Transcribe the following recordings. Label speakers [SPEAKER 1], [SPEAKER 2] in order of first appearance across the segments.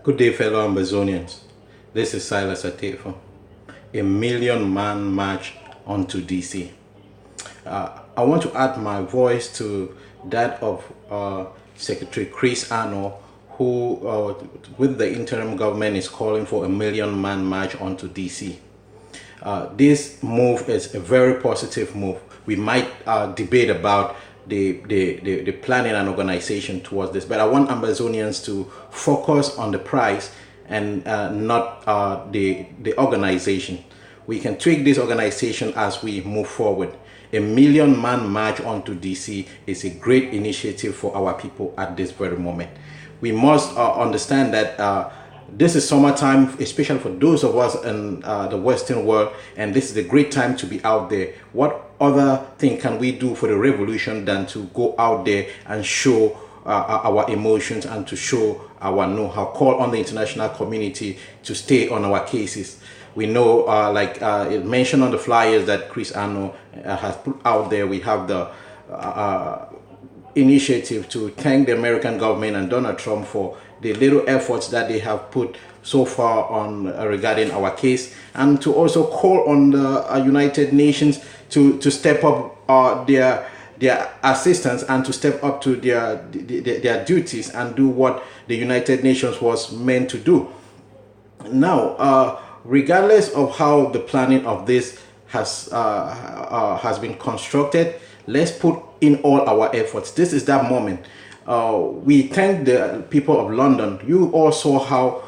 [SPEAKER 1] Good day, fellow Amazonians. This is Silas Atefo. A million-man march onto DC. I want to add my voice to that of Secretary Chris Arnold, who, with the interim government, is calling for a million-man march onto DC. This move is a very positive move. We might debate about the planning and organization towards this, but I want Amazonians to focus on the prize and not the organization. We can tweak this organization as we move forward. A million-man march onto DC is a great initiative for our people at this very moment. We must understand that this is summertime, especially for those of us in the Western world, and this is a great time to be out there. What other thing can we do for the revolution than to go out there and show our emotions and to show our know-how, call on the international community to stay on our cases. We know, like it mentioned on the flyers that Chris Arnold has put out there, we have the initiative to thank the American government and Donald Trump for the little efforts that they have put so far on regarding our case, and to also call on the United Nations to step up their assistance and to step up to their duties and do what the United Nations was meant to do. Now, regardless of how the planning of this has been constructed, let's put in all our efforts. This is that moment. We thank the people of London. You all saw how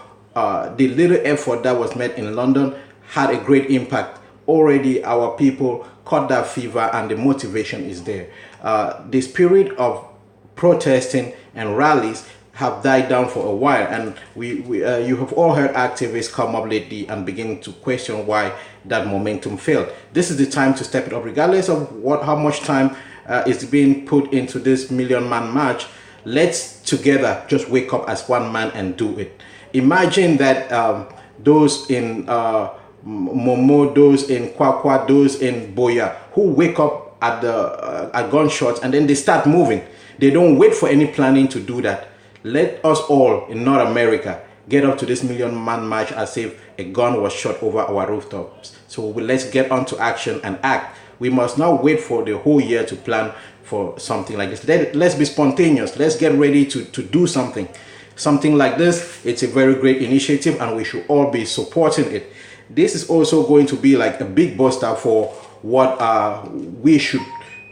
[SPEAKER 1] the little effort that was made in London had a great impact. Already our people caught that fever and the motivation is there. The spirit of protesting and rallies have died down for a while, and you have all heard activists come up lately and begin to question why that momentum failed. This is the time to step it up, regardless of how much time is being put into this million-man march. Let's together just wake up as one man and do it. Imagine that those in Momo, those in Kwakwa, those in Boya, who wake up at gunshots and then they start moving. They don't wait for any planning to do that. Let us all in North America get up to this million-man march as if a gun was shot over our rooftops. So let's get on to action and act. We must not wait for the whole year to plan for something like this. Let's be spontaneous. Let's get ready to do something. Something like this, it's a very great initiative and we should all be supporting it. This is also going to be like a big booster for what we should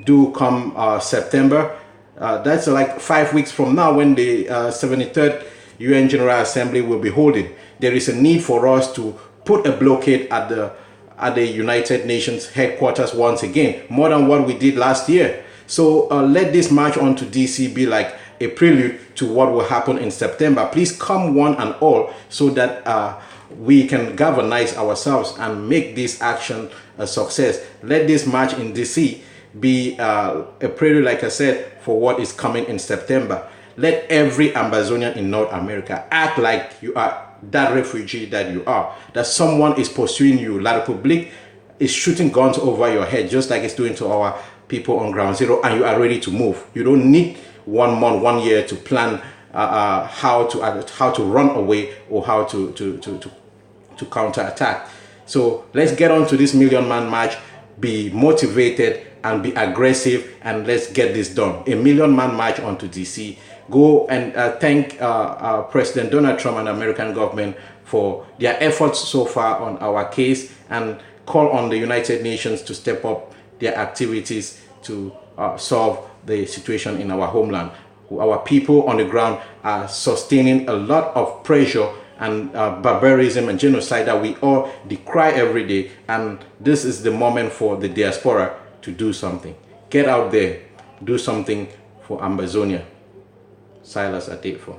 [SPEAKER 1] do come September. That's like 5 weeks from now when the 73rd UN General Assembly will be holding. There is a need for us to put a blockade at the United Nations headquarters once again, more than what we did last year. So let this march on to DC be like a prelude to what will happen in September. Please come one and all so that we can galvanize ourselves and make this action a success. Let this march in DC be a prelude, like I said, for what is coming in September. Let every Amazonian in North America act like you are that refugee that you are, that someone is pursuing you. La Republique is shooting guns over your head, just like it's doing to our people on ground zero, and you are ready to move. You don't need 1 month, 1 year to plan how to run away or how to counterattack. So let's get on to this million-man march, be motivated and be aggressive, and let's get this done. A million-man march onto DC. Go and thank President Donald Trump and the American government for their efforts so far on our case, and call on the United Nations to step up their activities to solve the situation in our homeland. Our people on the ground are sustaining a lot of pressure and barbarism and genocide that we all decry every day, and this is the moment for the diaspora to do something. Get out there, do something for Amazonia. Silas Atefo.